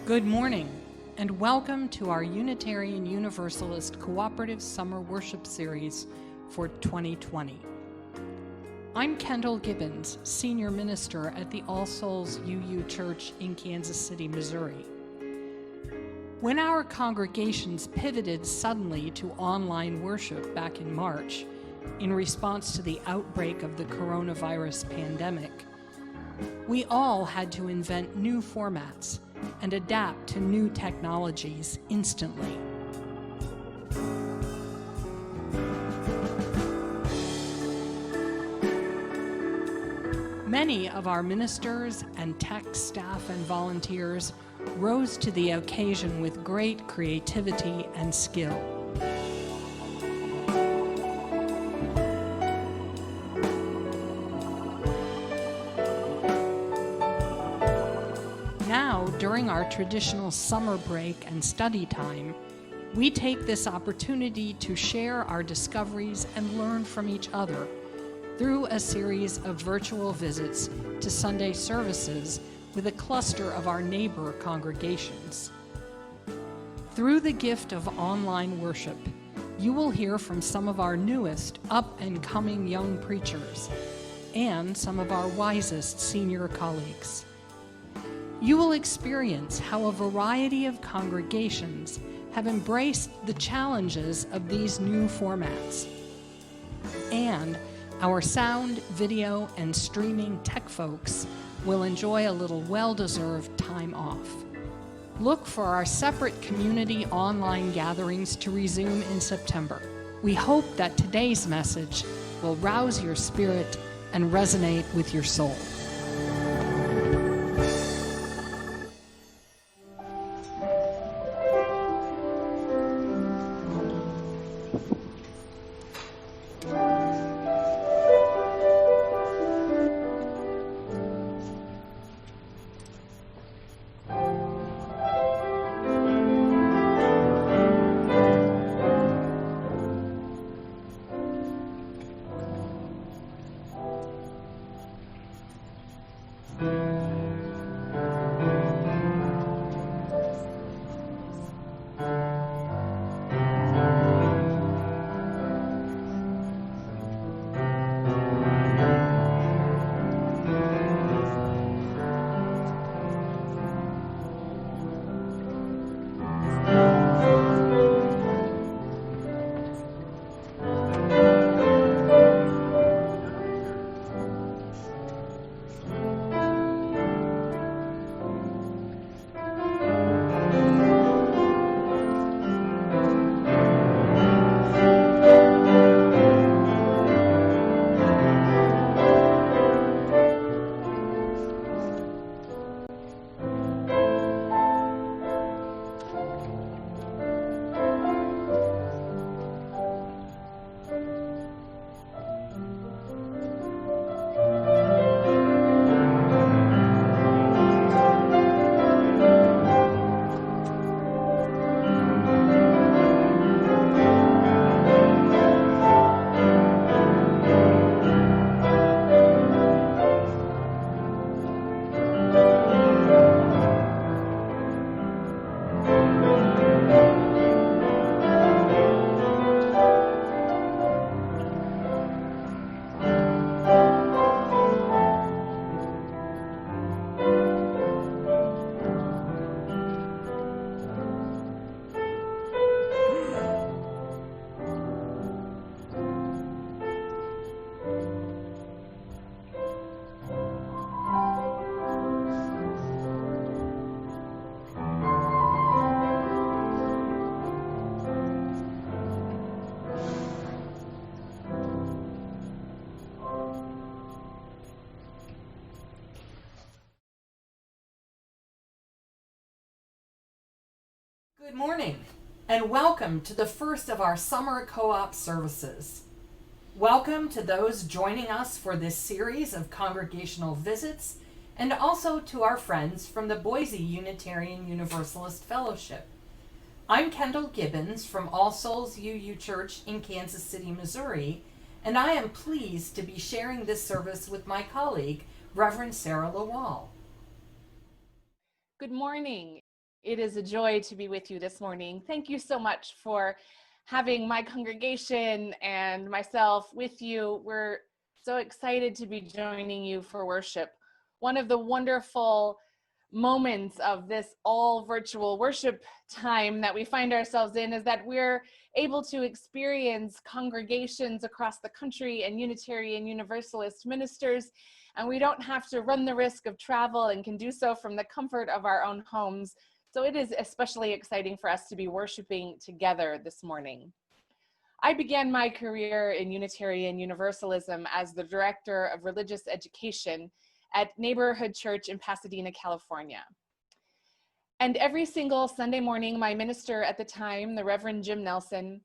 Good morning, and welcome to our Unitarian Universalist Cooperative Summer Worship Series for 2020. I'm Kendyl Gibbons, Senior Minister at the All Souls UU Church in Kansas City, Missouri. When our congregations pivoted suddenly to online worship back in March, in response to the outbreak of the coronavirus pandemic, we all had to invent new formats and adapt to new technologies instantly. Many of our ministers and tech staff and volunteers rose to the occasion with great creativity and skill. Now, during our traditional summer break and study time, we take this opportunity to share our discoveries and learn from each other through a series of virtual visits to Sunday services with a cluster of our neighbor congregations. Through the gift of online worship, you will hear from some of our newest up-and-coming young preachers and some of our wisest senior colleagues. You will experience how a variety of congregations have embraced the challenges of these new formats. And our sound, video, and streaming tech folks will enjoy a little well-deserved time off. Look for our separate community online gatherings to resume in September. We hope that today's message will rouse your spirit and resonate with your soul. Good morning, and welcome to the first of our summer co-op services. Welcome to those joining us for this series of congregational visits, and also to our friends from the Boise Unitarian Universalist Fellowship. I'm Kendyl Gibbons from All Souls UU Church in Kansas City, Missouri, and I am pleased to be sharing this service with my colleague, Reverend Sarah Lawal. Good morning. It is a joy to be with you this morning. Thank you so much for having my congregation and myself with you. We're so excited to be joining you for worship. One of the wonderful moments of this all virtual worship time that we find ourselves in is that we're able to experience congregations across the country and Unitarian Universalist ministers, and we don't have to run the risk of travel and can do so from the comfort of our own homes. So it is especially exciting for us to be worshiping together this morning. I began my career in Unitarian Universalism as the Director of Religious Education at Neighborhood Church in Pasadena, California. And every single Sunday morning, my minister at the time, the Reverend Jim Nelson,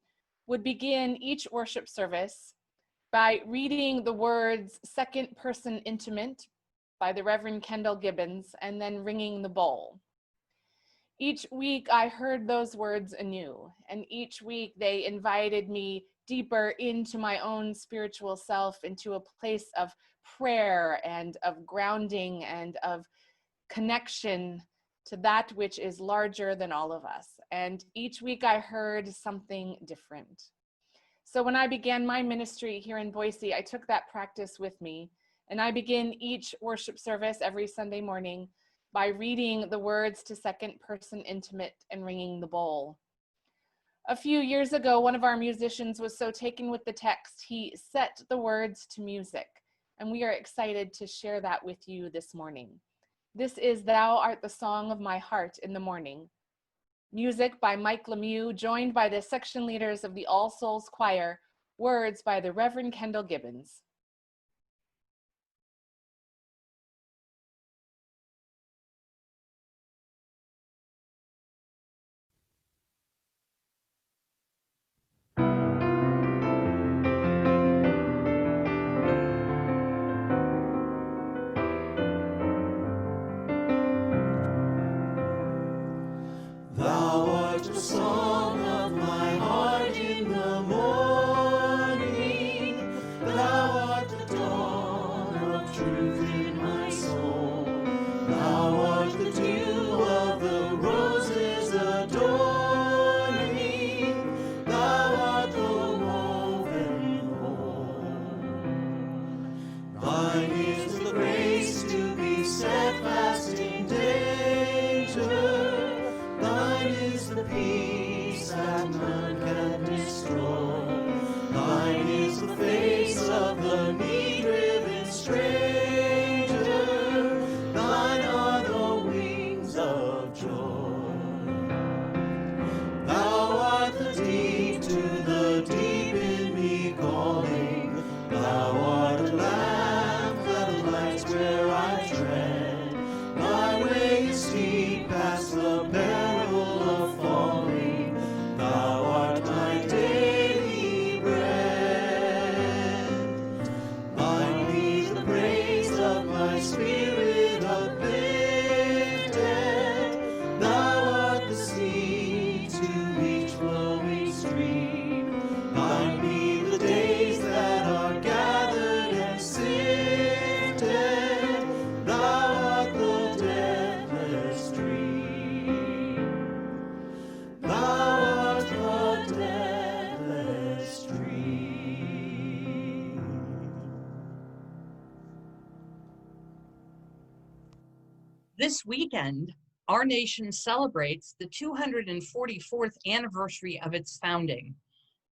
would begin each worship service by reading the words "second person intimate" by the Reverend Kendyl Gibbons, and then ringing the bowl. Each week I heard those words anew, and each week they invited me deeper into my own spiritual self, into a place of prayer and of grounding and of connection to that which is larger than all of us. And each week I heard something different. So when I began my ministry here in Boise, I took that practice with me, and I begin each worship service every Sunday morning by reading the words to second person intimate and ringing the bowl. A few years ago, one of our musicians was so taken with the text, he set the words to music, and we are excited to share that with you this morning. This is "Thou Art the Song of My Heart in the Morning." Music by Mike Lemieux, joined by the section leaders of the All Souls Choir, words by the Reverend Kendyl Gibbons. This weekend, our nation celebrates the 244th anniversary of its founding,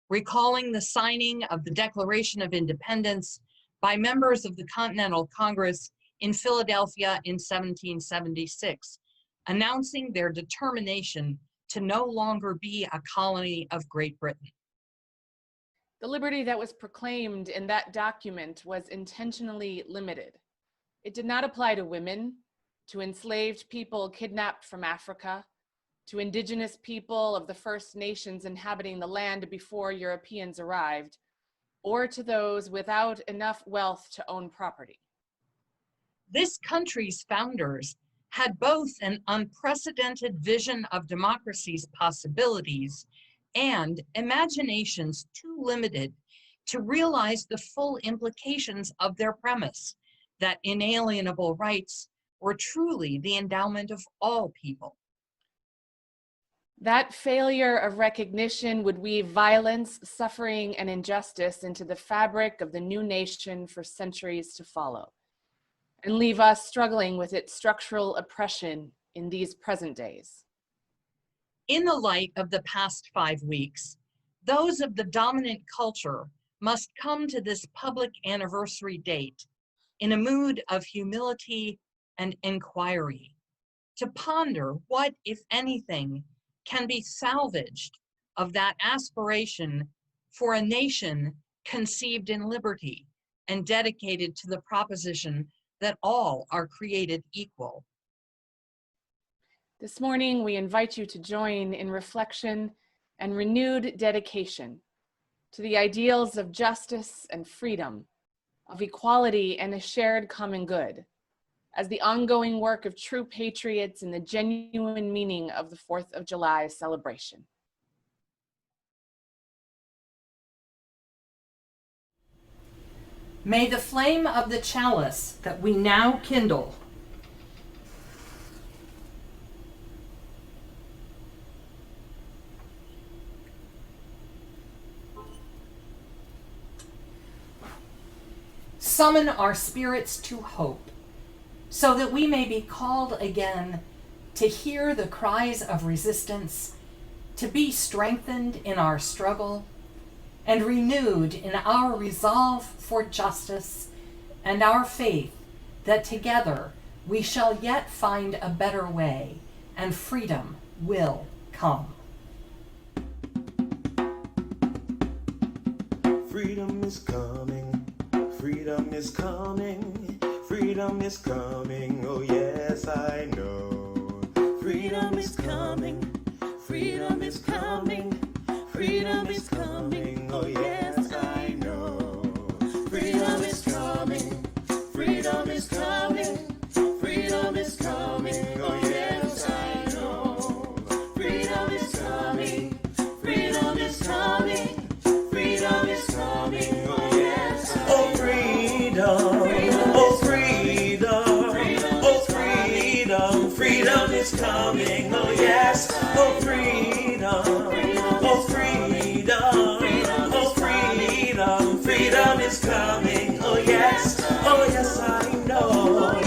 recalling the signing of the Declaration of Independence by members of the Continental Congress in Philadelphia in 1776, announcing their determination to no longer be a colony of Great Britain. The liberty that was proclaimed in that document was intentionally limited. It did not apply to women, to enslaved people kidnapped from Africa, to indigenous people of the First Nations inhabiting the land before Europeans arrived, or to those without enough wealth to own property. This country's founders had both an unprecedented vision of democracy's possibilities and imaginations too limited to realize the full implications of their premise that inalienable rights were truly the endowment of all people. That failure of recognition would weave violence, suffering, and injustice into the fabric of the new nation for centuries to follow, and leave us struggling with its structural oppression in these present days. In the light of the past 5 weeks, those of the dominant culture must come to this public anniversary date in a mood of humility and inquiry, to ponder what, if anything, can be salvaged of that aspiration for a nation conceived in liberty and dedicated to the proposition that all are created equal. This morning, we invite you to join in reflection and renewed dedication to the ideals of justice and freedom, of equality and a shared common good, as the ongoing work of true patriots in the genuine meaning of the 4th of July celebration. May the flame of the chalice that we now kindle summon our spirits to hope, so that we may be called again to hear the cries of resistance, to be strengthened in our struggle, and renewed in our resolve for justice and our faith that together we shall yet find a better way and freedom will come. Freedom is coming, freedom is coming, freedom is coming, oh yes I know. Freedom is coming, freedom is coming, freedom is coming, oh yes I know. Freedom is coming, freedom is coming, freedom is coming, oh yes I know. Freedom is coming, freedom is coming, freedom is coming, oh yes I know. Oh freedom, oh freedom, oh freedom, freedom is coming, oh yes, oh freedom, oh freedom, oh freedom, freedom is coming, oh yes I know, oh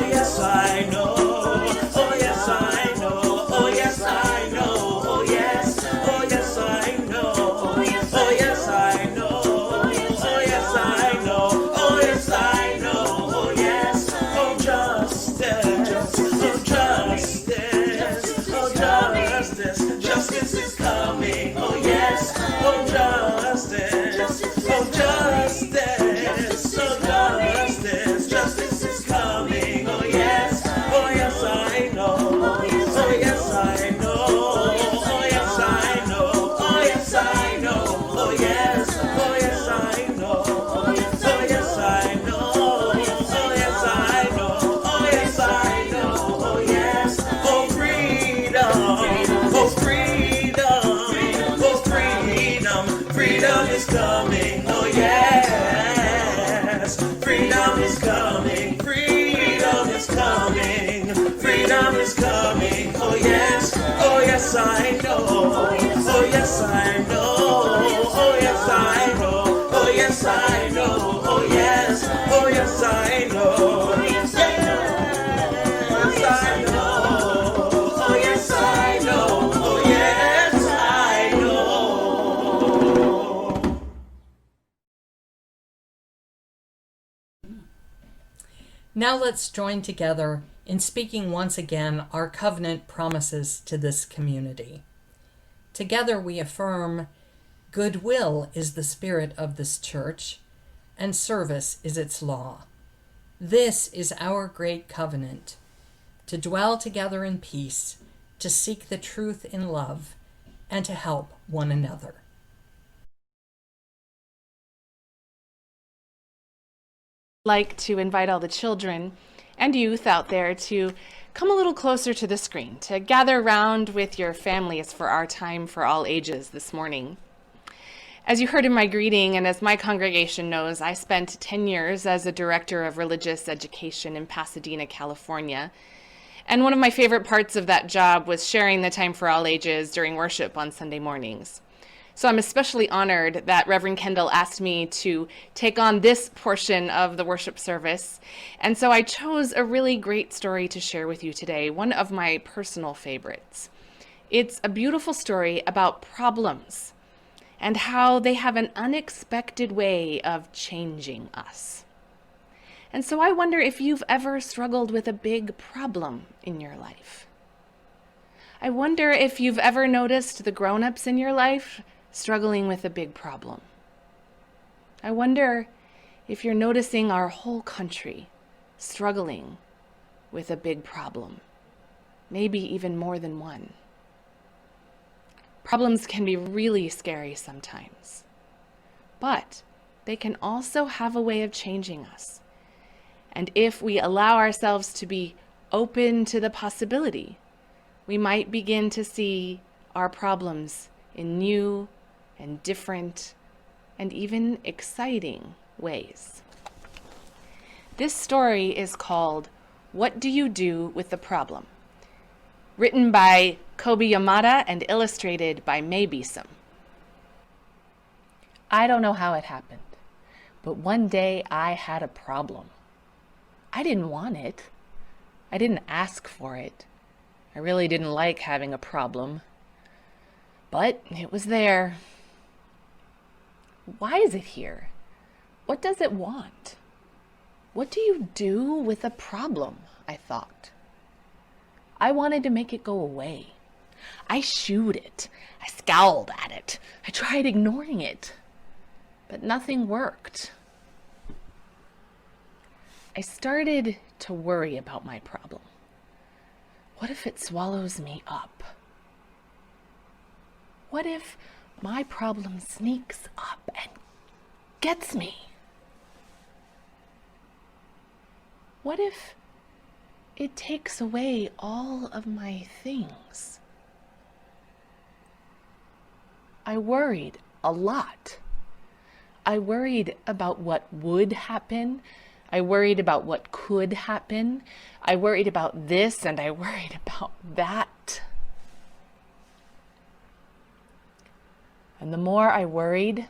yes I know, oh yes I know, oh yes I know, oh yes I know, oh yes I know, oh yes I know, oh yes I know, oh yes, oh justice, oh justice, oh justice, justice is coming, oh yes, oh justice, oh justice, oh justice, justice is coming, oh yes I know, oh yes I know, oh yes I know, oh yes I know, oh yes I know, oh yes I know, oh yes I know, oh yes I know, oh yes, oh freedom, oh freedom, oh freedom, freedom is coming, oh yes, freedom is coming, freedom is coming, freedom is coming, oh yes I know, oh yes I know, oh yes I know, oh yes I know, oh yes I know, oh yes I know, oh yes I know, oh yes I know, oh yes I know. Now let's join together in speaking once again our covenant promises to this community. Together we affirm, goodwill is the spirit of this church, and service is its law. This is our great covenant, to dwell together in peace, to seek the truth in love, and to help one another. Like to invite all the children and youth out there to come a little closer to the screen, to gather round with your families for our time for all ages this morning. As you heard in my greeting, and as my congregation knows, I spent 10 years as a director of religious education in Pasadena, California. And one of my favorite parts of that job was sharing the time for all ages during worship on Sunday mornings. So I'm especially honored that Reverend Kendyl asked me to take on this portion of the worship service. And so I chose a really great story to share with you today, one of my personal favorites. It's a beautiful story about problems and how they have an unexpected way of changing us. And so I wonder if you've ever struggled with a big problem in your life. I wonder if you've ever noticed the grown-ups in your life struggling with a big problem. I wonder if you're noticing our whole country struggling with a big problem, maybe even more than one. Problems can be really scary sometimes, but they can also have a way of changing us. And if we allow ourselves to be open to the possibility, we might begin to see our problems in new and different and even exciting ways. This story is called What Do You Do with the Problem? Written by Kobe Yamada and illustrated by May Beeson. I don't know how it happened, but one day I had a problem. I didn't want it. I didn't ask for it. I really didn't like having a problem, but it was there. Why is it here? What does it want? What do you do with a problem? I thought. I wanted to make it go away. I shooed it. I scowled at it. I tried ignoring it, but nothing worked. I started to worry about my problem. What if it swallows me up? What if my problem sneaks up and gets me? What if it takes away all of my things? I worried a lot. I worried about what would happen. I worried about what could happen. I worried about this and I worried about that. And the more I worried,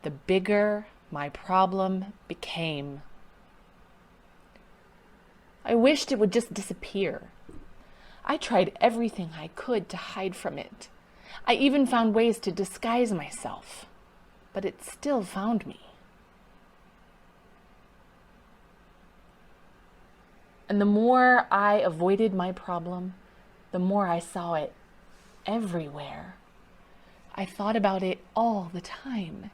the bigger my problem became. I wished it would just disappear. I tried everything I could to hide from it. I even found ways to disguise myself, but it still found me. And the more I avoided my problem, the more I saw it everywhere. I thought about it all the time.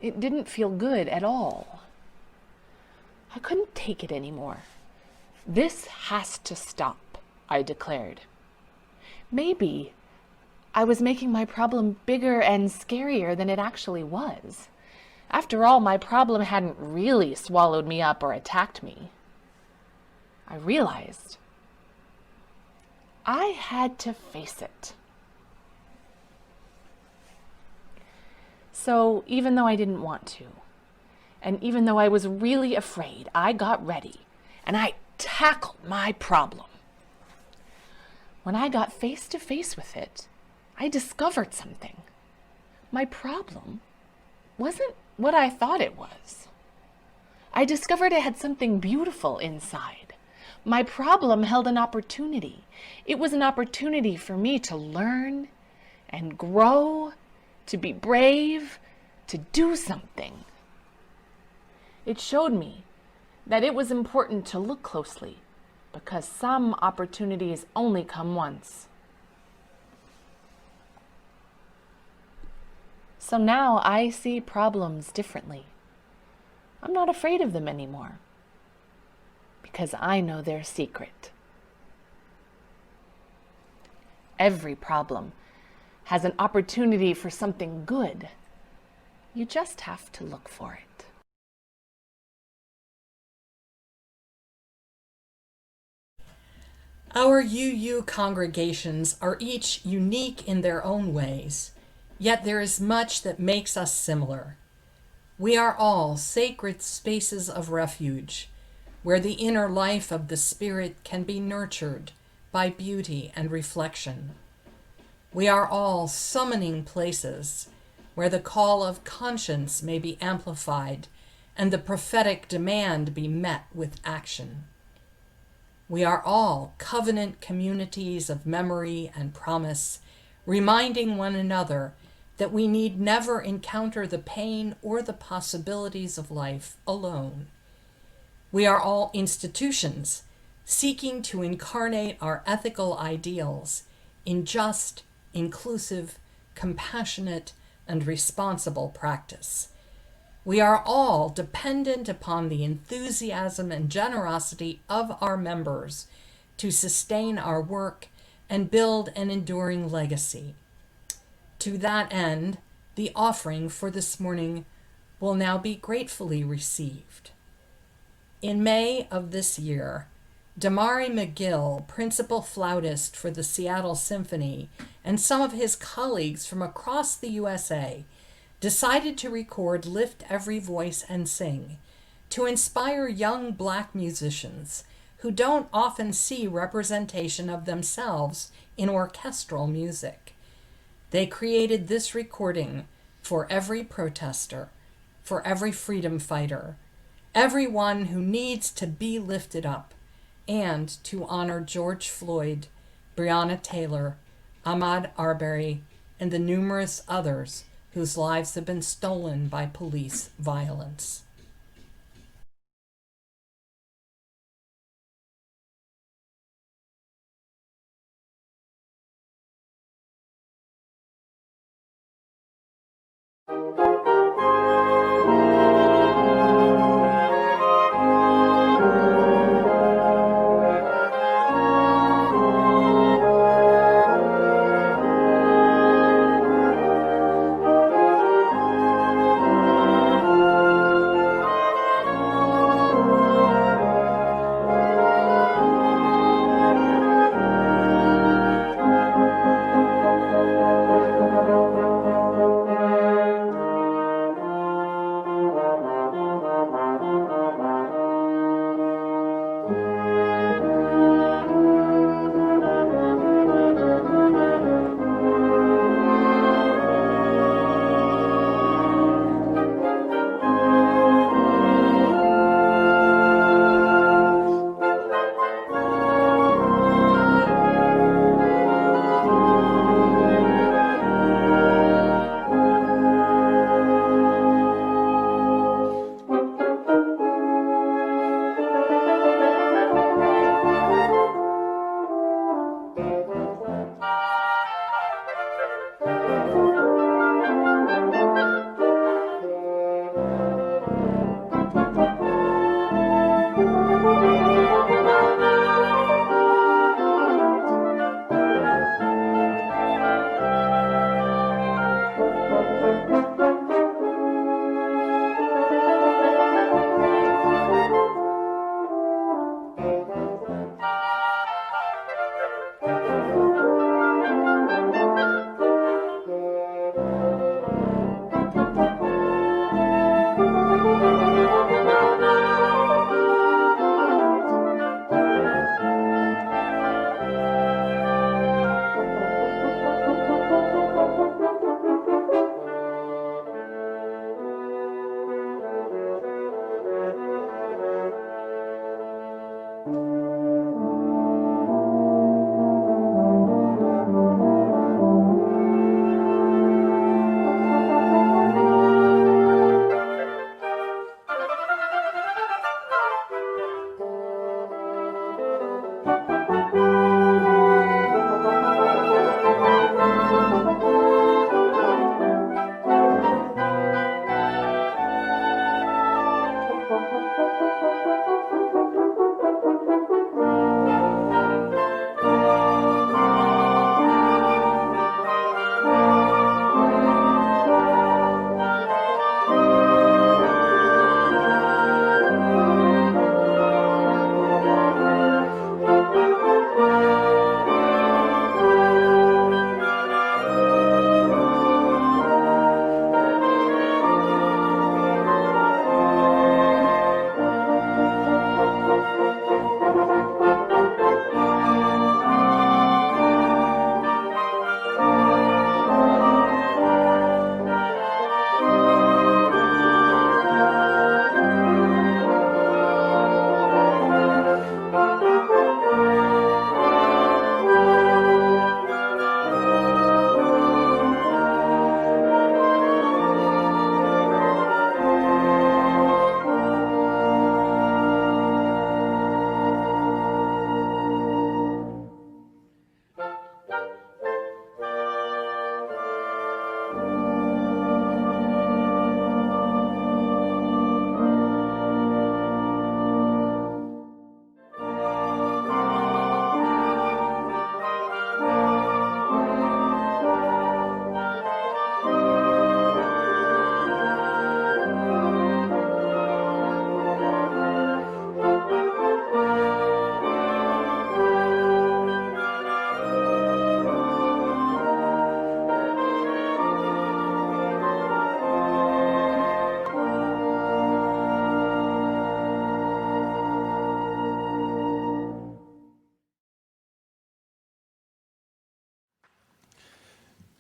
It didn't feel good at all. I couldn't take it anymore. This has to stop, I declared. Maybe I was making my problem bigger and scarier than it actually was. After all, my problem hadn't really swallowed me up or attacked me. I realized I had to face it. So even though I didn't want to, and even though I was really afraid, I got ready and I tackled my problem. When I got face to face with it, I discovered something. My problem wasn't what I thought it was. I discovered it had something beautiful inside. My problem held an opportunity. It was an opportunity for me to learn and grow, to be brave, to do something. It showed me that it was important to look closely because some opportunities only come once. So now I see problems differently. I'm not afraid of them anymore because I know their secret. Every problem has an opportunity for something good. You just have to look for it. Our UU congregations are each unique in their own ways, yet there is much that makes us similar. We are all sacred spaces of refuge, where the inner life of the spirit can be nurtured by beauty and reflection. We are all summoning places where the call of conscience may be amplified and the prophetic demand be met with action. We are all covenant communities of memory and promise, reminding one another that we need never encounter the pain or the possibilities of life alone. We are all institutions seeking to incarnate our ethical ideals in just, inclusive, compassionate, and responsible practice. We are all dependent upon the enthusiasm and generosity of our members to sustain our work and build an enduring legacy. To that end, the offering for this morning will now be gratefully received. In May of this year, Damari McGill, principal flautist for the Seattle Symphony, and some of his colleagues from across the USA decided to record Lift Every Voice and Sing to inspire young Black musicians who don't often see representation of themselves in orchestral music. They created this recording for every protester, for every freedom fighter, everyone who needs to be lifted up, and to honor George Floyd, Breonna Taylor, Ahmaud Arbery, and the numerous others whose lives have been stolen by police violence.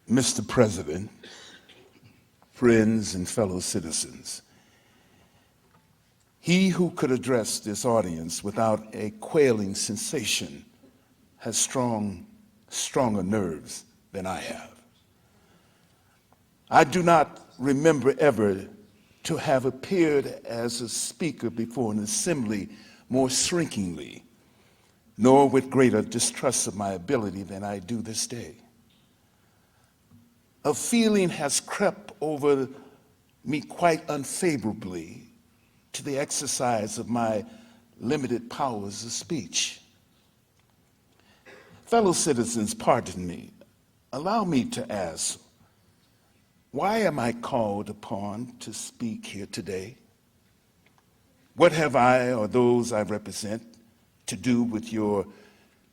Mr. President, friends and fellow citizens, he who could address this audience without a quailing sensation has stronger nerves than I have. I do not remember ever to have appeared as a speaker before an assembly more shrinkingly, nor with greater distrust of my ability than I do this day. A feeling has crept over me quite unfavorably to the exercise of my limited powers of speech. Fellow citizens, pardon me. Allow me to ask, why am I called upon to speak here today? What have I or those I represent to do with your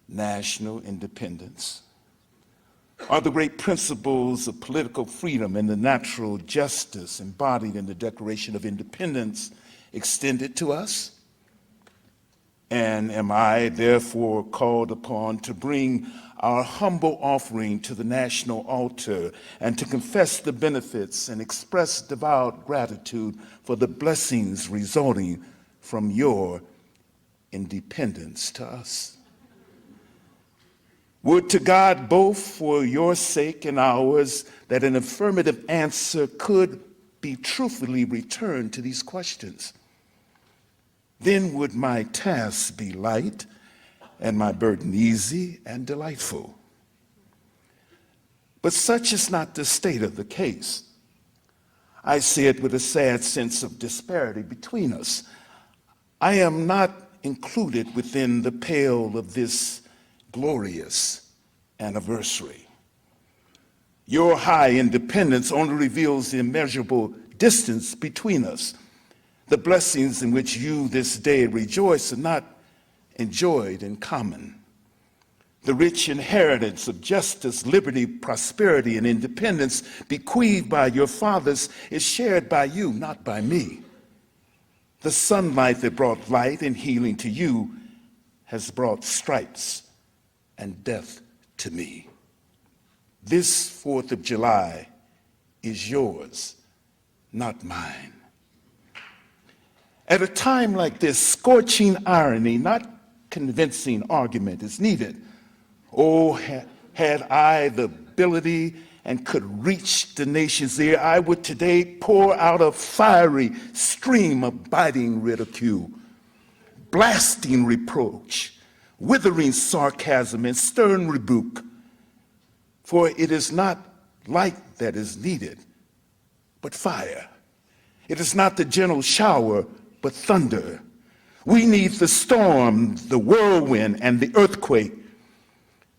national independence? Are the great principles of political freedom and the natural justice embodied in the Declaration of Independence extended to us? And am I therefore called upon to bring our humble offering to the national altar and to confess the benefits and express devout gratitude for the blessings resulting from your independence to us? Would to God, both for your sake and ours, that an affirmative answer could be truthfully returned to these questions. Then would my task be light and my burden easy and delightful. But such is not the state of the case. I say it with a sad sense of disparity between us. I am not included within the pale of this glorious anniversary. Your high independence only reveals the immeasurable distance between us. The blessings in which you this day rejoice are not enjoyed in common. The rich inheritance of justice, liberty, prosperity, and independence bequeathed by your fathers is shared by you, not by me. The sunlight that brought light and healing to you has brought stripes and death to me. This 4th of July is yours, not mine. At a time like this, scorching irony, not convincing argument, is needed. Oh, had I the ability and could reach the nation's ear, I would today pour out a fiery stream of biting ridicule, blasting reproach, withering sarcasm, and stern rebuke. For it is not light that is needed, but fire. It is not the gentle shower, but thunder. We need the storm, the whirlwind, and the earthquake.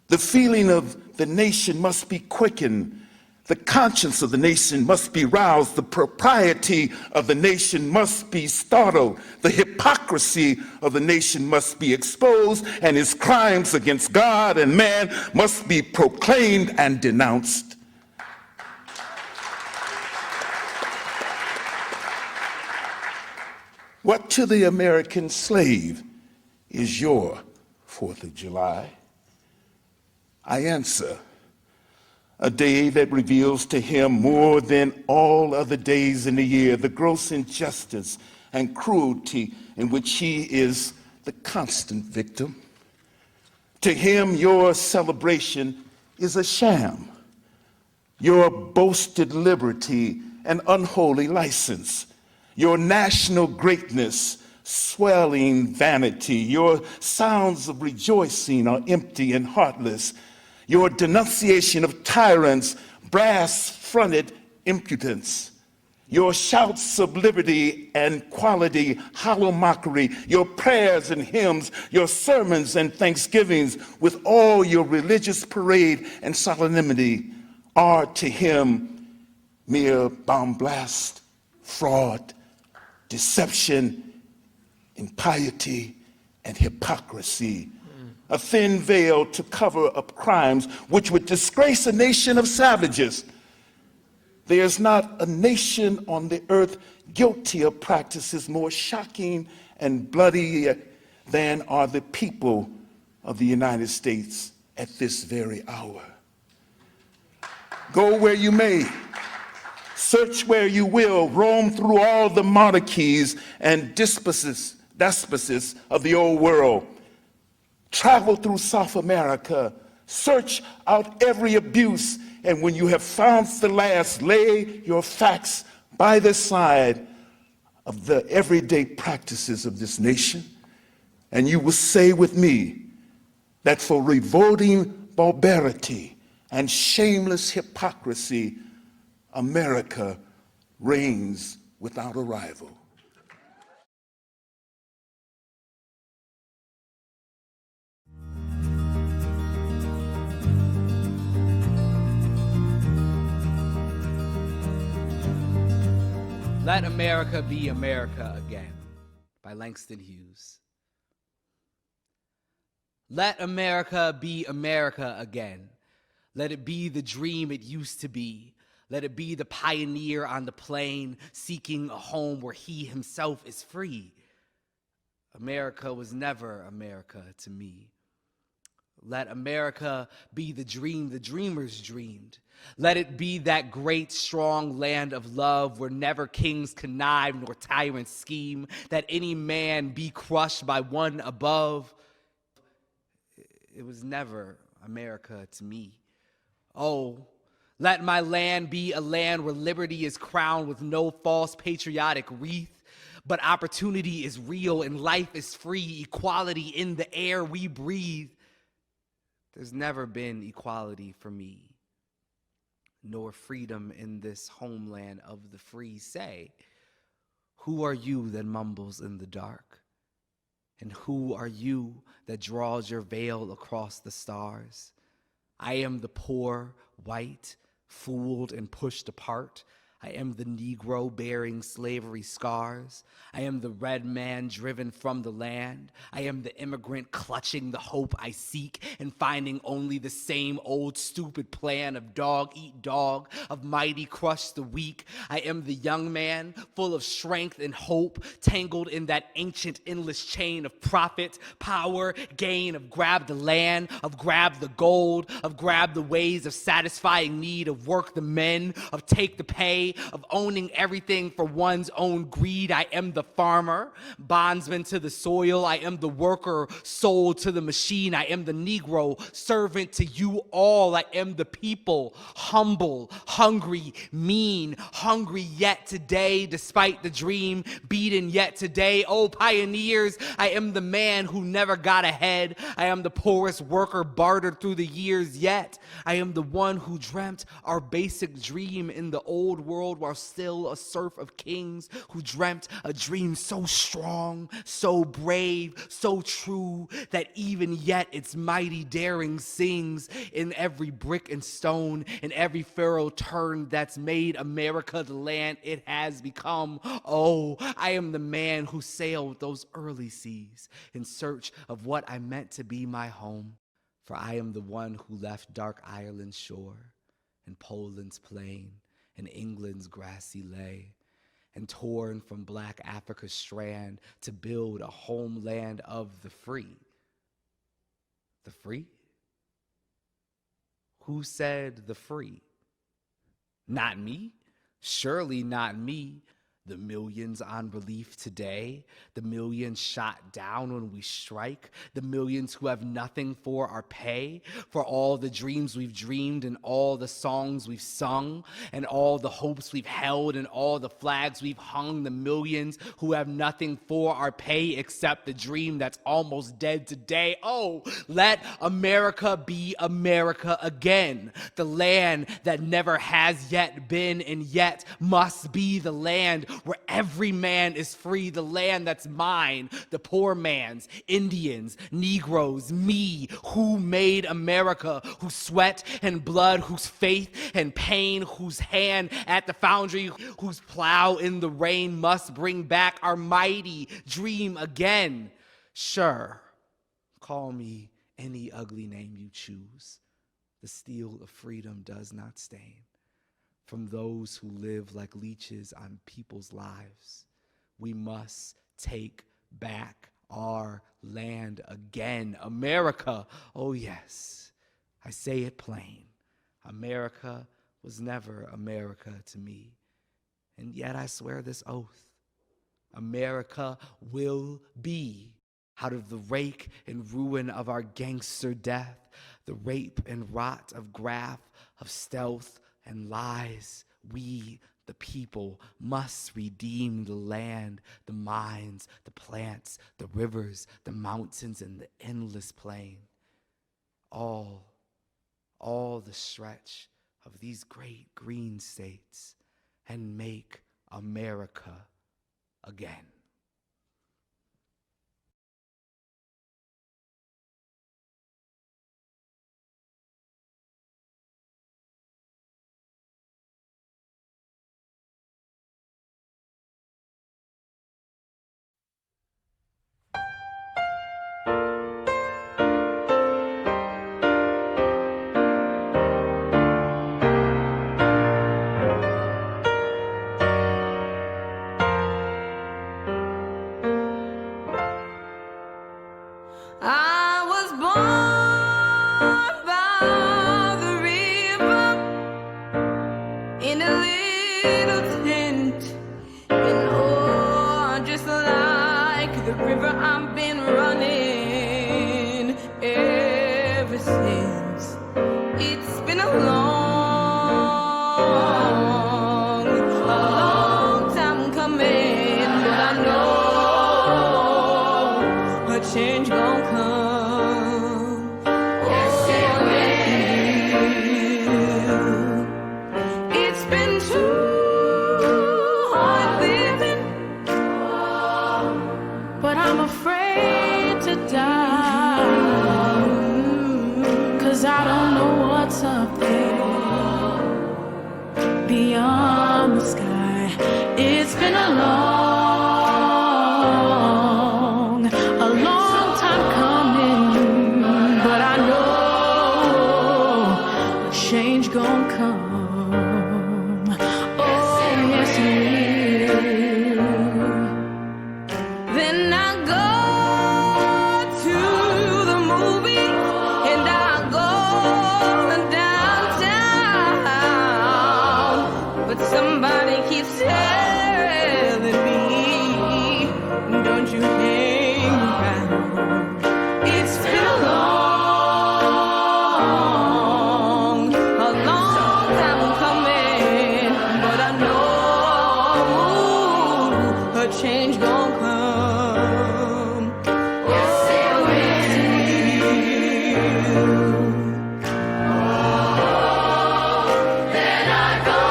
The feeling of the nation must be quickened. The conscience of the nation must be roused. The propriety of the nation must be startled. The hypocrisy of the nation must be exposed, and its crimes against God and man must be proclaimed and denounced. What to the American slave is your 4th of July? I answer, a day that reveals to him more than all other days in the year the gross injustice and cruelty in which he is the constant victim. To him, your celebration is a sham, your boasted liberty an unholy license, your national greatness swelling vanity, your sounds of rejoicing are empty and heartless, your denunciation of tyrants brass-fronted impudence, your shouts of liberty and quality hollow mockery, your prayers and hymns, your sermons and thanksgivings with all your religious parade and solemnity are to him mere bombast, fraud, deception, impiety, and hypocrisy, a thin veil to cover up crimes which would disgrace a nation of savages. There is not a nation on the earth guilty of practices more shocking and bloody than are the people of the United States at this very hour. Go where you may, search where you will, roam through all the monarchies and despots of the old world. Travel through South America, search out every abuse, and when you have found the last, lay your facts by the side of the everyday practices of this nation, and you will say with me that for revolting barbarity and shameless hypocrisy, America reigns without a rival. Let America Be America Again by Langston Hughes. Let America be America again. Let it be the dream it used to be. Let it be the pioneer on the plain seeking a home where he himself is free. America was never America to me. Let America be the dream the dreamers dreamed. Let it be that great, strong land of love where never kings connive nor tyrants scheme, that any man be crushed by one above. It was never America to me. Oh, let my land be a land where liberty is crowned with no false patriotic wreath, but opportunity is real and life is free, equality in the air we breathe. There's never been equality for me, nor freedom in this homeland of the free. Say, who are you that mumbles in the dark? And who are you that draws your veil across the stars? I am the poor, white, fooled and pushed apart. I am the Negro bearing slavery scars. I am the red man driven from the land. I am the immigrant clutching the hope I seek and finding only the same old stupid plan of dog eat dog, of mighty crush the weak. I am the young man full of strength and hope, tangled in that ancient endless chain of profit, power, gain, of grab the land, of grab the gold, of grab the ways of satisfying need, of work the men, of take the pay, of owning everything for one's own greed. I am the farmer, bondsman to the soil. I am the worker, sold to the machine. I am the Negro, servant to you all. I am the people, humble, hungry, mean, hungry yet today, despite the dream, beaten yet today. Oh, pioneers, I am the man who never got ahead. I am the poorest worker bartered through the years yet. I am the one who dreamt our basic dream in the old world while still a serf of kings, who dreamt a dream so strong, so brave, so true, that even yet its mighty daring sings in every brick and stone, in every furrow turned that's made America the land it has become. Oh, I am the man who sailed those early seas in search of what I meant to be my home. For I am the one who left dark Ireland's shore and Poland's plain and England's grassy lay, and torn from black Africa's strand to build a homeland of the free. The free? Who said the free? Not me. Surely not me. The millions on relief today, the millions shot down when we strike, the millions who have nothing for our pay, for all the dreams we've dreamed and all the songs we've sung and all the hopes we've held and all the flags we've hung, the millions who have nothing for our pay except the dream that's almost dead today. Oh, let America be America again, the land that never has yet been and yet must be the land where every man is free, the land that's mine, the poor man's, Indians, Negroes, me, who made America, whose sweat and blood, whose faith and pain, whose hand at the foundry, whose plow in the rain must bring back our mighty dream again. Sure, call me any ugly name you choose. The steel of freedom does not stain from those who live like leeches on people's lives. We must take back our land again. America, oh yes, I say it plain. America was never America to me. And yet I swear this oath, America will be. Out of the rake and ruin of our gangster death, the rape and rot of graft, of stealth and lies, we, the people, must redeem the land, the mines, the plants, the rivers, the mountains, and the endless plain. All the stretch of these great green states, and make America again. I was born by the river in a little tent, and oh, just like the river I've been running ever since. It's been a long time coming, but I know a change gon' come. Yes, it will. It's been too hard living, but I'm afraid to die, 'cause I don't know what's up there beyond the sky. It's been a long time coming, but I know a change gon' come. Oh, yes, it will. Then I go to the movies, and I go downtown, but somebody keeps telling me, don't you hang around. It's been a long time coming, but I know a change gon' come. Yes, it will. Then I go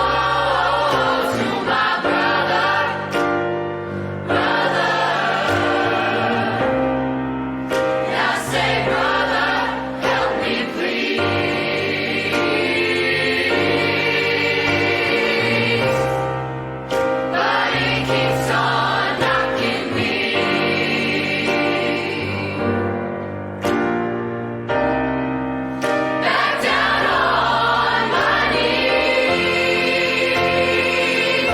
to my brother, and I say, brother, help me please. But he keeps on knocking me. Back down on my knees.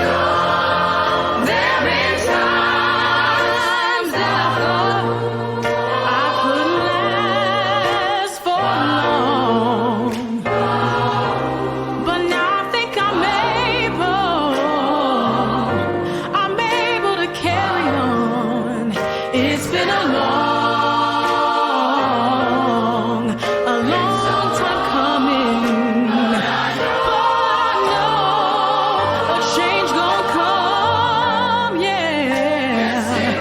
Oh, there have been times that I thought I couldn't last for long, but now I think I'm able to carry on. It's been a long time coming, but I know a change gon' come. Yeah, yes it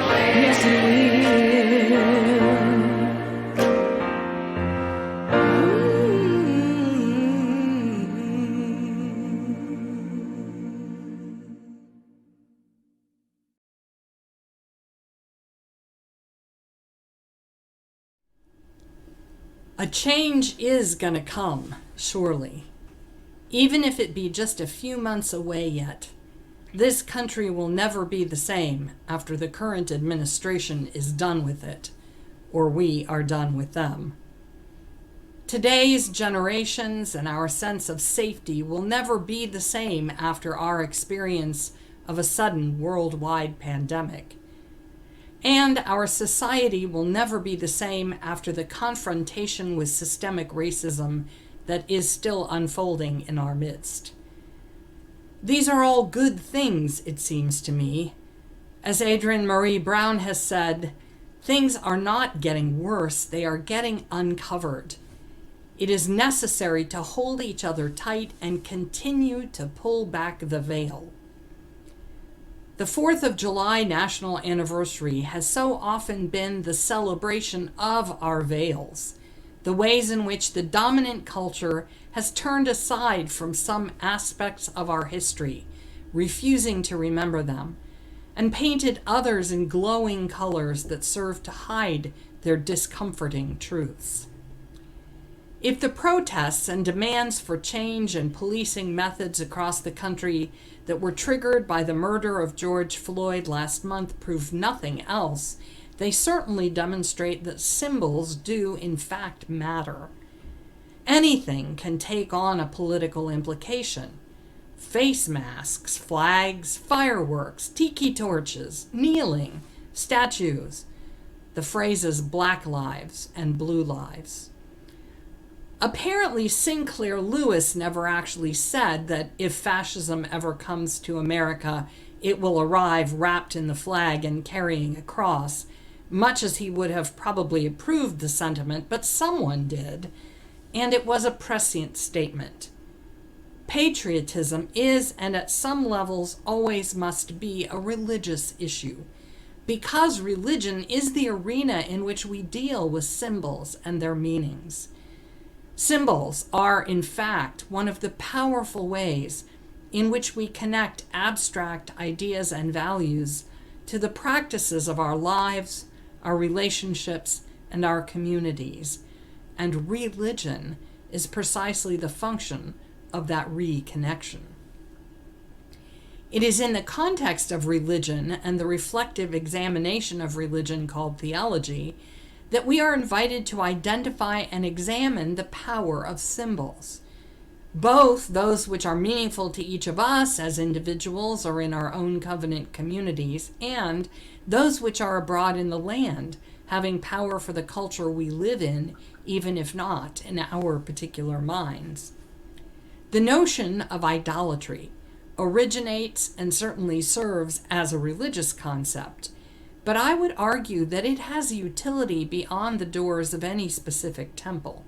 A change is gonna come, surely. Even if it be just a few months away yet. This country will never be the same after the current administration is done with it, or we are done with them. Today's generations and our sense of safety will never be the same after our experience of a sudden worldwide pandemic. And our society will never be the same after the confrontation with systemic racism that is still unfolding in our midst. These are all good things, it seems to me. As Adrienne Marie Brown has said, things are not getting worse, they are getting uncovered. It is necessary to hold each other tight and continue to pull back the veil. The 4th of July national anniversary has so often been the celebration of our veils, the ways in which the dominant culture has turned aside from some aspects of our history, refusing to remember them, and painted others in glowing colors that serve to hide their discomforting truths. If the protests and demands for change and policing methods across the country that were triggered by the murder of George Floyd last month prove nothing else, they certainly demonstrate that symbols do in fact matter. Anything can take on a political implication. Face masks, flags, fireworks, tiki torches, kneeling, statues, the phrases Black Lives and Blue Lives. Apparently, Sinclair Lewis never actually said that if fascism ever comes to America, it will arrive wrapped in the flag and carrying a cross, much as he would have probably approved the sentiment, but someone did, and it was a prescient statement. Patriotism is, and at some levels always must be, a religious issue, because religion is the arena in which we deal with symbols and their meanings. Symbols are, in fact, one of the powerful ways in which we connect abstract ideas and values to the practices of our lives, our relationships, and our communities. And religion is precisely the function of that reconnection. It is in the context of religion and the reflective examination of religion called theology that we are invited to identify and examine the power of symbols, both those which are meaningful to each of us as individuals or in our own covenant communities, and those which are abroad in the land, having power for the culture we live in, even if not in our particular minds. The notion of idolatry originates and certainly serves as a religious concept, but I would argue that it has utility beyond the doors of any specific temple,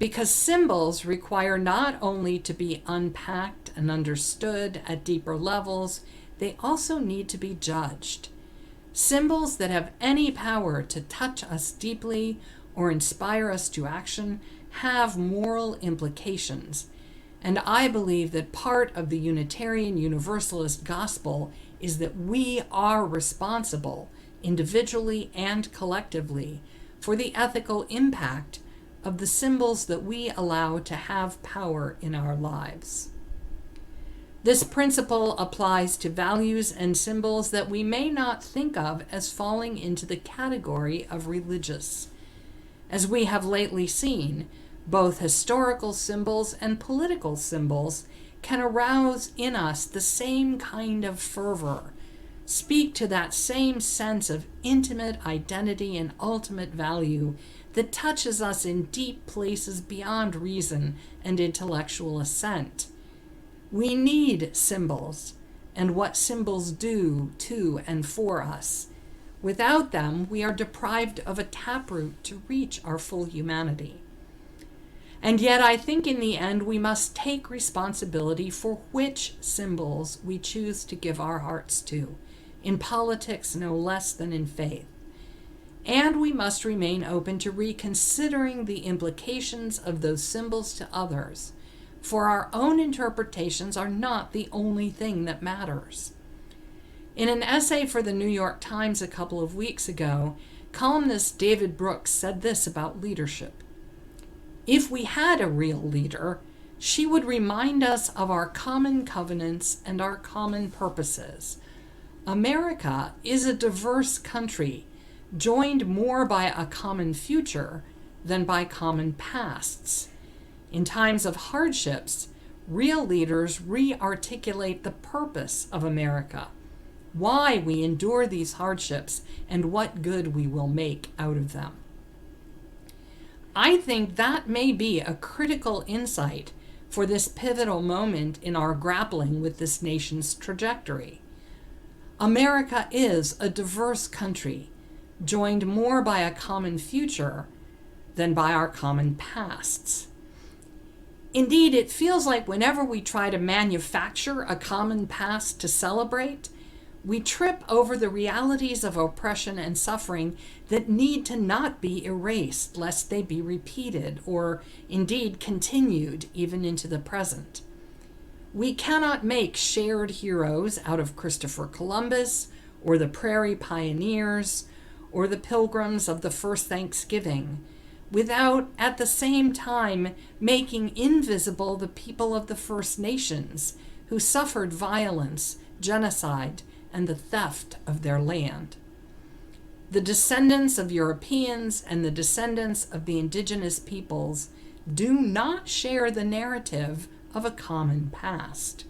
because symbols require not only to be unpacked and understood at deeper levels, they also need to be judged. Symbols that have any power to touch us deeply or inspire us to action have moral implications, and I believe that part of the Unitarian Universalist gospel is that we are responsible, individually and collectively, for the ethical impact of the symbols that we allow to have power in our lives. This principle applies to values and symbols that we may not think of as falling into the category of religious. As we have lately seen, both historical symbols and political symbols can arouse in us the same kind of fervor, speak to that same sense of intimate identity and ultimate value that touches us in deep places beyond reason and intellectual assent. We need symbols and what symbols do to and for us. Without them, we are deprived of a taproot to reach our full humanity. And yet I think in the end we must take responsibility for which symbols we choose to give our hearts to, in politics no less than in faith. And we must remain open to reconsidering the implications of those symbols to others, for our own interpretations are not the only thing that matters. In an essay for the New York Times a couple of weeks ago, columnist David Brooks said this about leadership. If we had a real leader, she would remind us of our common covenants and our common purposes. America is a diverse country, joined more by a common future than by common pasts. In times of hardships, real leaders re-articulate the purpose of America, why we endure these hardships, and what good we will make out of them. I think that may be a critical insight for this pivotal moment in our grappling with this nation's trajectory. America is a diverse country, joined more by a common future than by our common pasts. Indeed, it feels like whenever we try to manufacture a common past to celebrate, we trip over the realities of oppression and suffering that need to not be erased lest they be repeated or indeed continued even into the present. We cannot make shared heroes out of Christopher Columbus or the Prairie Pioneers or the Pilgrims of the first Thanksgiving without at the same time making invisible the people of the First Nations who suffered violence, genocide, and the theft of their land. The descendants of Europeans and the descendants of the indigenous peoples do not share the narrative of a common past.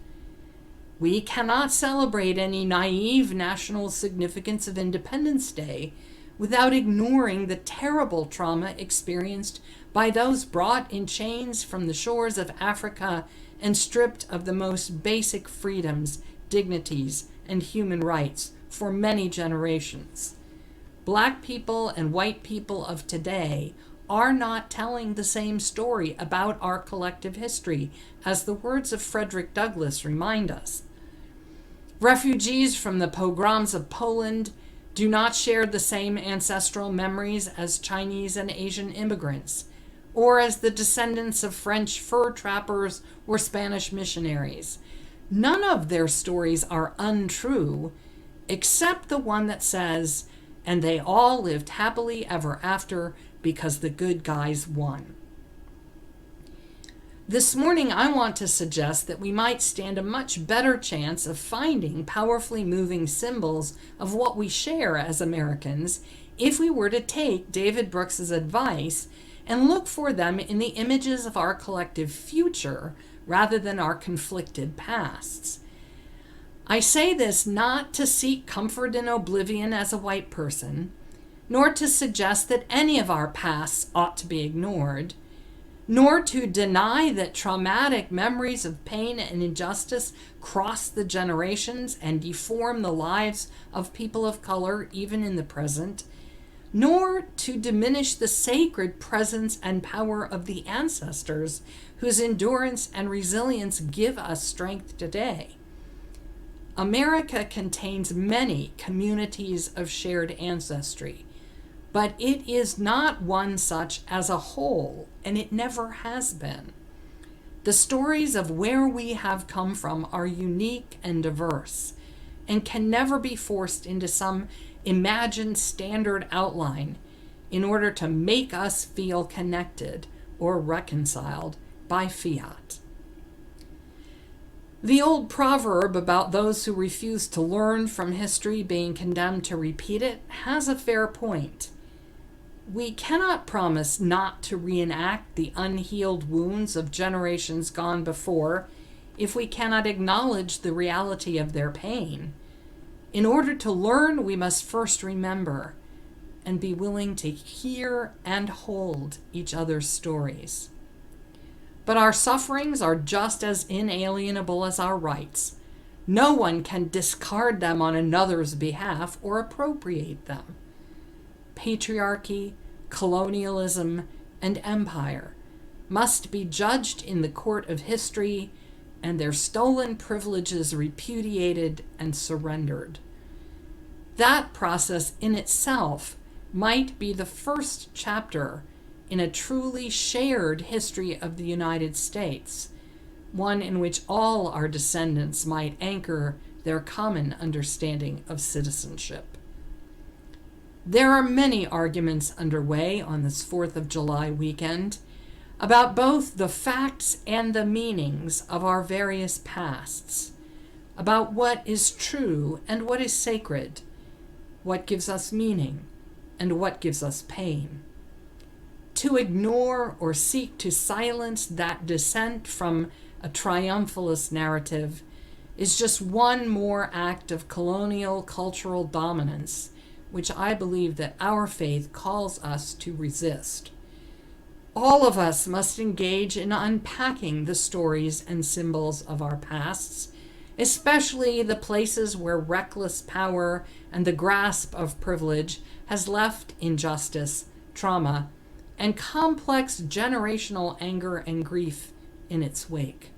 We cannot celebrate any naive national significance of Independence Day without ignoring the terrible trauma experienced by those brought in chains from the shores of Africa and stripped of the most basic freedoms, dignities, and human rights for many generations. Black people and white people of today are not telling the same story about our collective history, as the words of Frederick Douglass remind us. Refugees from the pogroms of Poland do not share the same ancestral memories as Chinese and Asian immigrants, or as the descendants of French fur trappers or Spanish missionaries. None of their stories are untrue, except the one that says, "And they all lived happily ever after because the good guys won." This morning, I want to suggest that we might stand a much better chance of finding powerfully moving symbols of what we share as Americans if we were to take David Brooks's advice and look for them in the images of our collective future rather than our conflicted pasts. I say this not to seek comfort in oblivion as a white person, nor to suggest that any of our pasts ought to be ignored, nor to deny that traumatic memories of pain and injustice cross the generations and deform the lives of people of color even in the present, nor to diminish the sacred presence and power of the ancestors whose endurance and resilience give us strength today. America contains many communities of shared ancestry, but it is not one such as a whole, and it never has been. The stories of where we have come from are unique and diverse, and can never be forced into some imagined standard outline in order to make us feel connected or reconciled by fiat. The old proverb about those who refuse to learn from history being condemned to repeat it has a fair point. We cannot promise not to reenact the unhealed wounds of generations gone before if we cannot acknowledge the reality of their pain. In order to learn, we must first remember and be willing to hear and hold each other's stories. But our sufferings are just as inalienable as our rights. No one can discard them on another's behalf or appropriate them. Patriarchy, colonialism, and empire must be judged in the court of history and their stolen privileges repudiated and surrendered. That process in itself might be the first chapter in a truly shared history of the United States, one in which all our descendants might anchor their common understanding of citizenship. There are many arguments underway on this 4th of July weekend about both the facts and the meanings of our various pasts, about what is true and what is sacred, what gives us meaning and what gives us pain. To ignore or seek to silence that dissent from a triumphalist narrative is just one more act of colonial cultural dominance, which I believe that our faith calls us to resist. All of us must engage in unpacking the stories and symbols of our pasts, especially the places where reckless power and the grasp of privilege has left injustice, trauma, and complex generational anger and grief in its wake.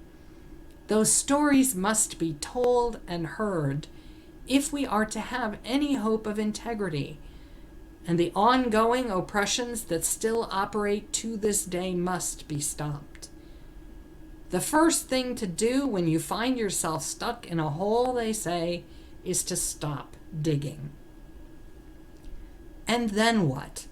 Those stories must be told and heard if we are to have any hope of integrity, and the ongoing oppressions that still operate to this day must be stopped. The first thing to do when you find yourself stuck in a hole, they say, is to stop digging. And then what?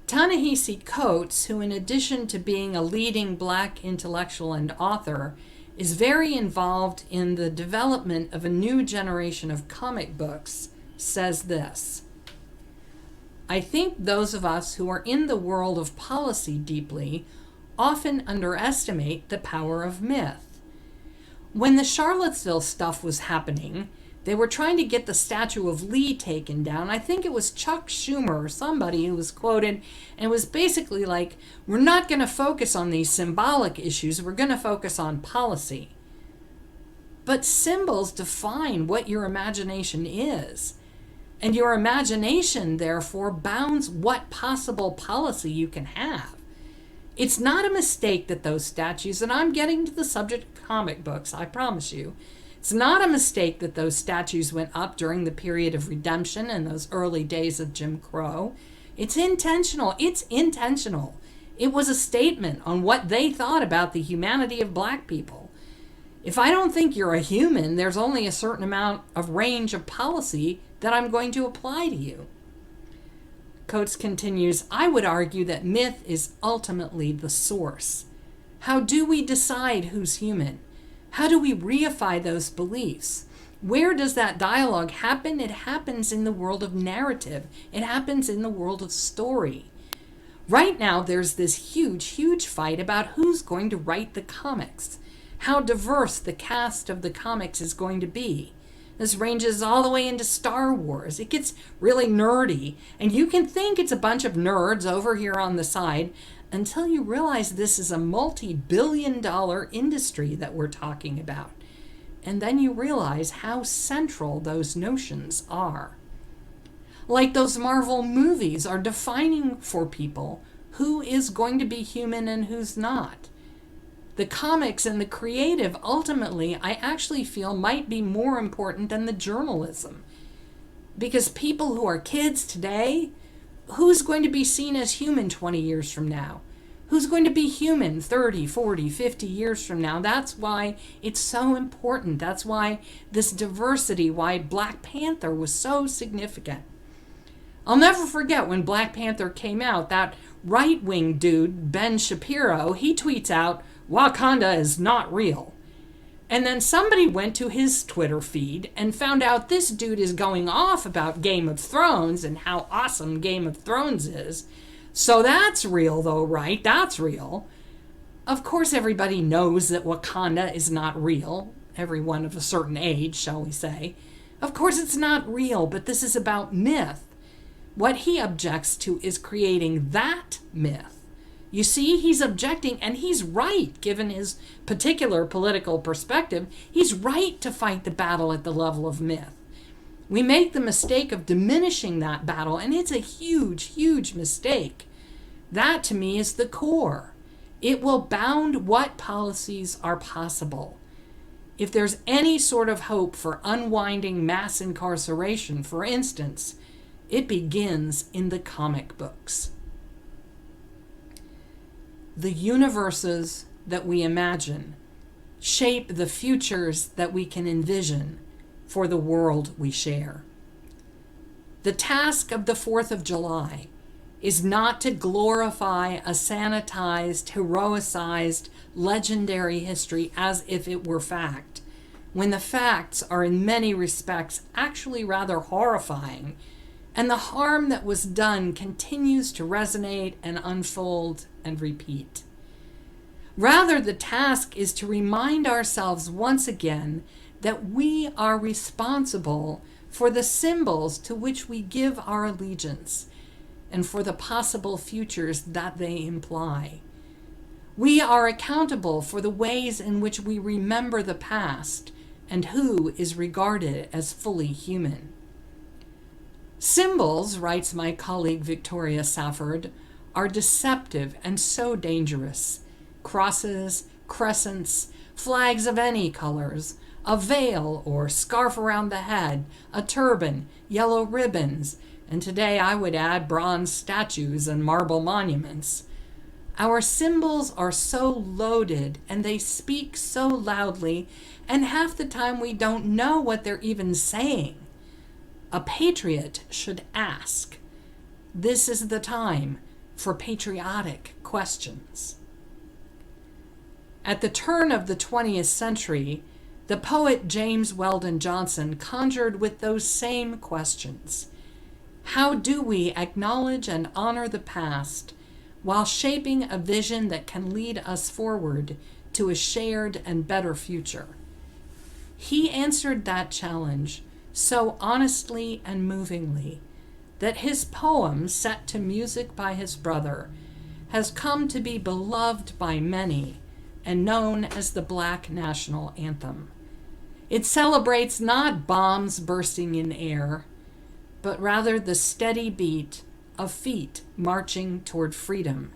Ta-Nehisi Coates, who in addition to being a leading Black intellectual and author, is very involved in the development of a new generation of comic books, says this: I think those of us who are in the world of policy deeply often underestimate the power of myth. When the Charlottesville stuff was happening, they were trying to get the statue of Lee taken down. I think it was Chuck Schumer or somebody who was quoted, and it was basically like, we're not going to focus on these symbolic issues, we're going to focus on policy. But symbols define what your imagination is. And your imagination, therefore, bounds what possible policy you can have. It's not a mistake that those statues, and I'm getting to the subject of comic books, I promise you, it's not a mistake that those statues went up during the period of redemption and those early days of Jim Crow. It's intentional. It's intentional. It was a statement on what they thought about the humanity of Black people. If I don't think you're a human, there's only a certain amount of range of policy that I'm going to apply to you. Coates continues, I would argue that myth is ultimately the source. How do we decide who's human? How do we reify those beliefs? Where does that dialogue happen? It happens in the world of narrative. It happens in the world of story. Right now, there's this huge fight about who's going to write the comics, how diverse the cast of the comics is going to be. This ranges all the way into Star Wars. It gets really nerdy, and you can think it's a bunch of nerds over here on the side until you realize this is a multi-billion-dollar industry that we're talking about. And then you realize how central those notions are. Like those Marvel movies are defining for people who is going to be human and who's not. The comics and the creative, ultimately, I actually feel might be more important than the journalism. Because people who are kids today, who's going to be seen as human 20 years from now? Who's going to be human 30, 40, 50 years from now? That's why it's so important. That's why this diversity, why Black Panther was so significant. I'll never forget when Black Panther came out, that right-wing dude, Ben Shapiro, he tweets out, Wakanda is not real. And then somebody went to his Twitter feed and found out this dude is going off about Game of Thrones and how awesome Game of Thrones is. So that's real though, right? That's real. Of course everybody knows that Wakanda is not real. Everyone of a certain age, shall we say. Of course it's not real, but this is about myth. What he objects to is creating that myth. You see, he's objecting, and he's right, given his particular political perspective. He's right to fight the battle at the level of myth. We make the mistake of diminishing that battle, and it's a huge mistake. That, to me, is the core. It will bound what policies are possible. If there's any sort of hope for unwinding mass incarceration, for instance, it begins in the comic books. The universes that we imagine shape the futures that we can envision for the world we share. The task of the 4th of July is not to glorify a sanitized, heroicized, legendary history as if it were fact, when the facts are in many respects actually rather horrifying, and the harm that was done continues to resonate and unfold and repeat. Rather, the task is to remind ourselves once again that we are responsible for the symbols to which we give our allegiance, and for the possible futures that they imply. We are accountable for the ways in which we remember the past and who is regarded as fully human. Symbols, writes my colleague Victoria Safford, are deceptive and so dangerous. Crosses, crescents, flags of any colors, a veil or scarf around the head, a turban, yellow ribbons, and today I would add bronze statues and marble monuments. Our symbols are so loaded and they speak so loudly, and half the time we don't know what they're even saying. A patriot should ask. This is the time for patriotic questions. At the turn of the 20th century, the poet James Weldon Johnson conjured with those same questions. How do we acknowledge and honor the past while shaping a vision that can lead us forward to a shared and better future? He answered that challenge so honestly and movingly that his poem, set to music by his brother, has come to be beloved by many and known as the Black National Anthem. It celebrates not bombs bursting in air, but rather the steady beat of feet marching toward freedom,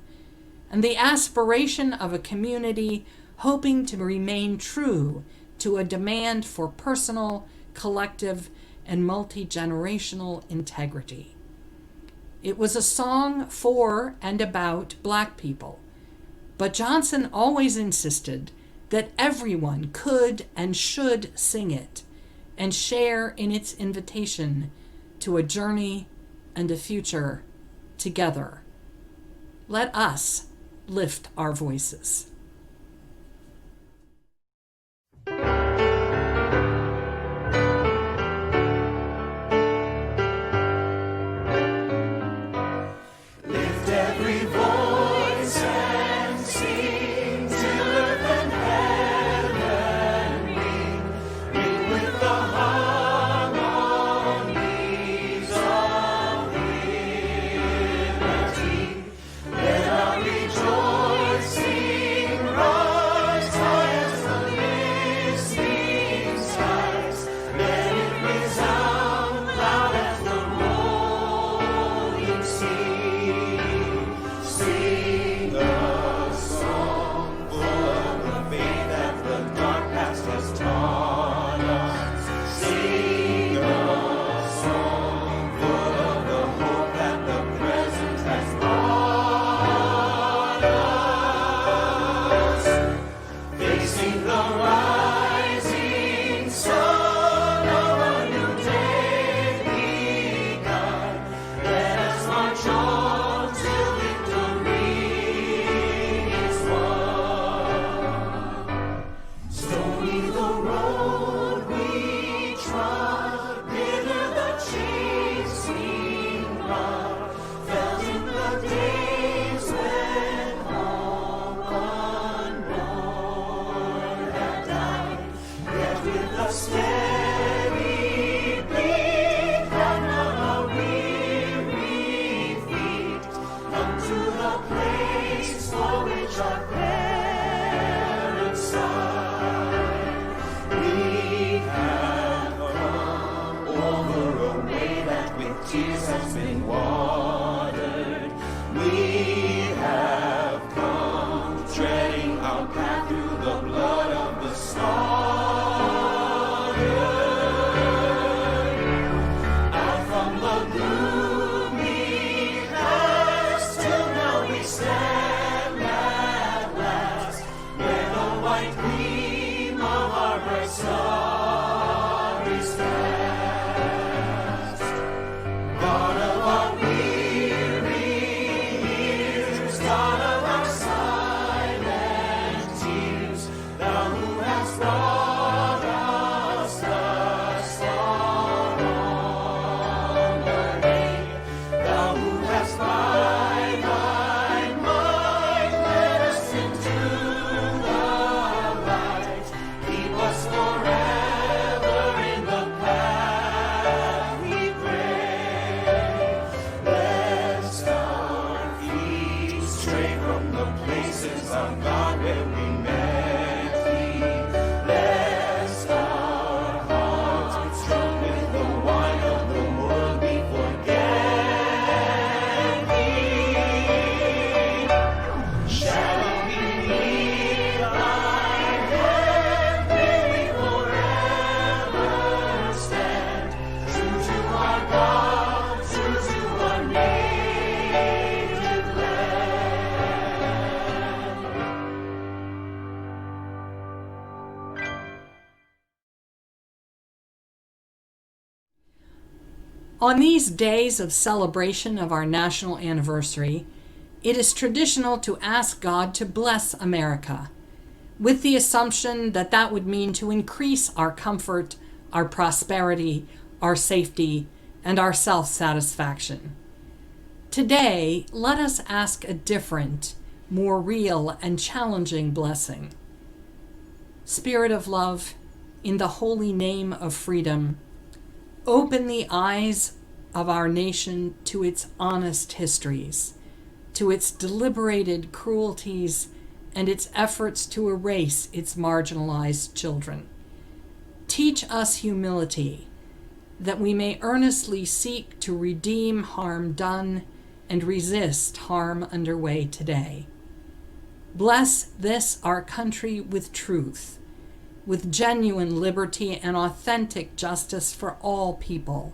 and the aspiration of a community hoping to remain true to a demand for personal, collective, and multi-generational integrity. It was a song for and about Black people, but Johnson always insisted that everyone could and should sing it and share in its invitation to a journey and a future together. Let us lift our voices. Lift every voice and sing till earth and heaven ring. Ring with the harmonies of liberty. Let our rejoicing On these days of celebration of our national anniversary, it is traditional to ask God to bless America, with the assumption that that would mean to increase our comfort, our prosperity, our safety, and our self-satisfaction. Today, let us ask a different, more real and challenging blessing. Spirit of love, in the holy name of freedom, open the eyes of our nation to its honest histories, to its deliberated cruelties, and its efforts to erase its marginalized children. Teach us humility, that we may earnestly seek to redeem harm done and resist harm underway today. Bless this our country with truth, with genuine liberty and authentic justice for all people,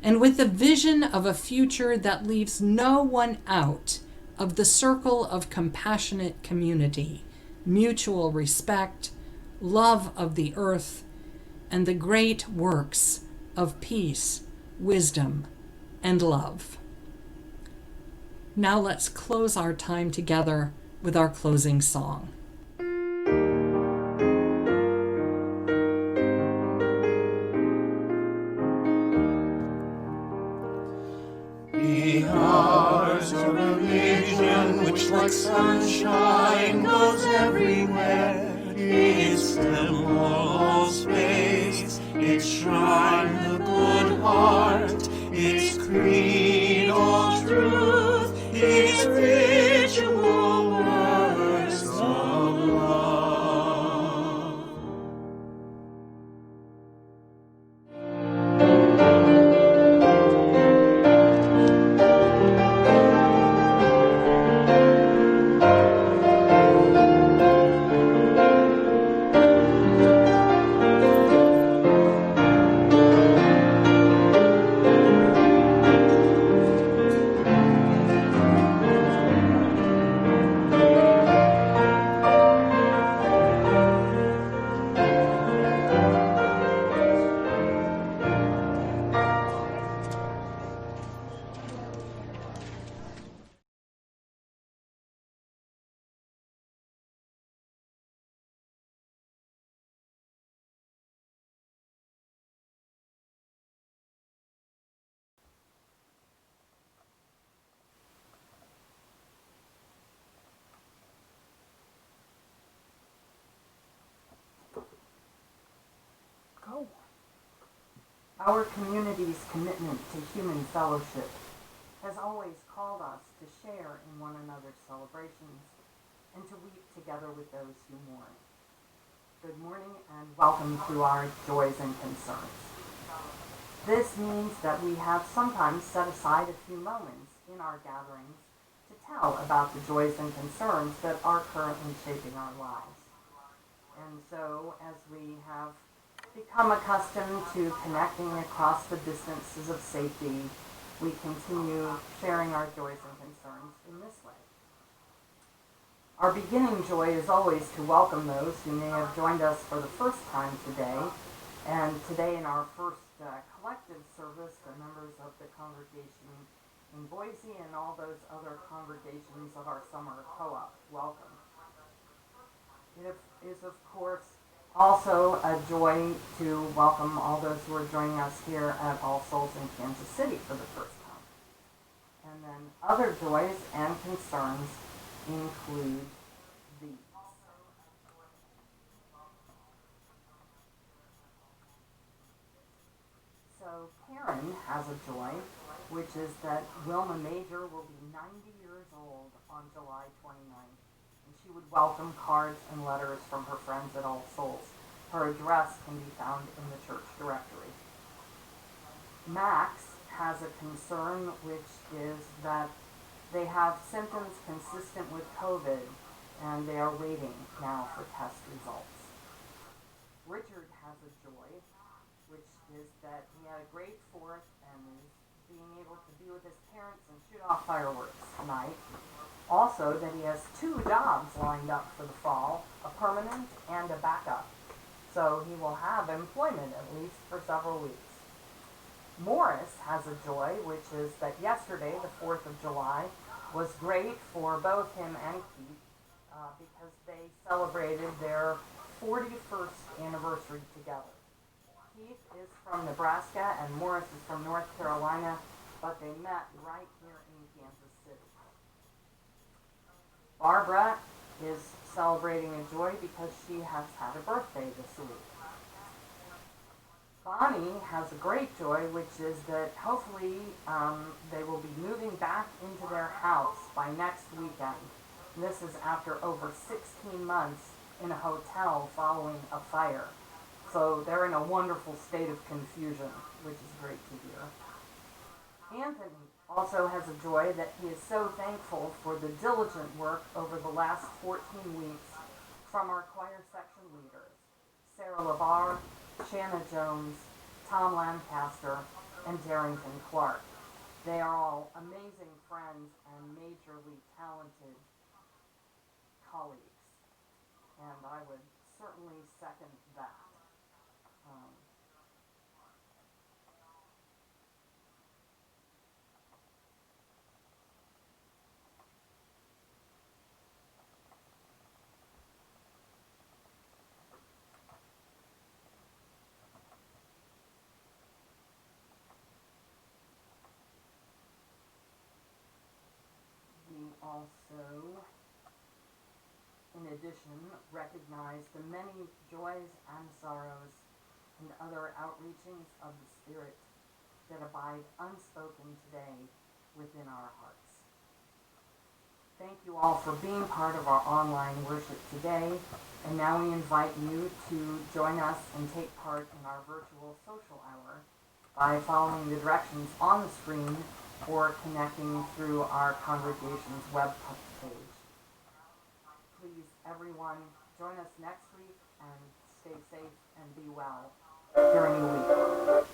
and with the vision of a future that leaves no one out of the circle of compassionate community, mutual respect, love of the earth, and the great works of peace, wisdom, and love. Now let's close our time together with our closing song. The heart of a nation which like sunshine goes everywhere, its temple all space, its shrine the good heart, its creed all truth, its ritual works of love. Our community's commitment to human fellowship has always called us to share in one another's celebrations and to weep together with those who mourn. Good morning and welcome to our Joys and Concerns. This means that we have sometimes set aside a few moments in our gatherings to tell about the joys and concerns that are currently shaping our lives. And so, as we have become accustomed to connecting across the distances of safety, we continue sharing our joys and concerns in this way. Our beginning joy is always to welcome those who may have joined us for the first time today, and today in our first collective service, the members of the congregation in Boise and all those other congregations of our summer co-op, welcome. It is, of course, also a joy to welcome all those who are joining us here at All Souls in Kansas City for the first time. And then other joys and concerns include these. So Karen has a joy, which is that Wilma Major will be 90 years old on July 29th. She would welcome cards and letters from her friends at All Souls. Her address can be found in the church directory. Max has a concern, which is that they have symptoms consistent with COVID, and they are waiting now for test results. Richard has a joy, which is that he had a great 4th and is being able to be with his parents and shoot off fireworks tonight. Also, that he has 2 jobs lined up for the fall, a permanent and a backup. So he will have employment at least for several weeks. Morris has a joy, which is that yesterday, the 4th of July, was great for both him and Keith because they celebrated their 41st anniversary together. Keith is from Nebraska and Morris is from North Carolina, but they met right here in Kansas City. Barbara is celebrating a joy because she has had a birthday this week. Bonnie has a great joy, which is that hopefully they will be moving back into their house by next weekend. And this is after over 16 months in a hotel following a fire. So they're in a wonderful state of confusion, which is great to hear. Anthony also has a joy that he is so thankful for the diligent work over the last 14 weeks from our choir section leaders, Sarah LeVar, Shanna Jones, Tom Lancaster, and Darrington Clark. They are all amazing friends and majorly talented colleagues, and I would certainly second that. We also, in addition, recognize the many joys and sorrows and other outreachings of the Spirit that abide unspoken today within our hearts. Thank you all for being part of our online worship today, and now we invite you to join us and take part in our virtual social hour by following the directions on the screen or connecting through our congregation's web page. Please, everyone, join us next week and stay safe and be well during the week.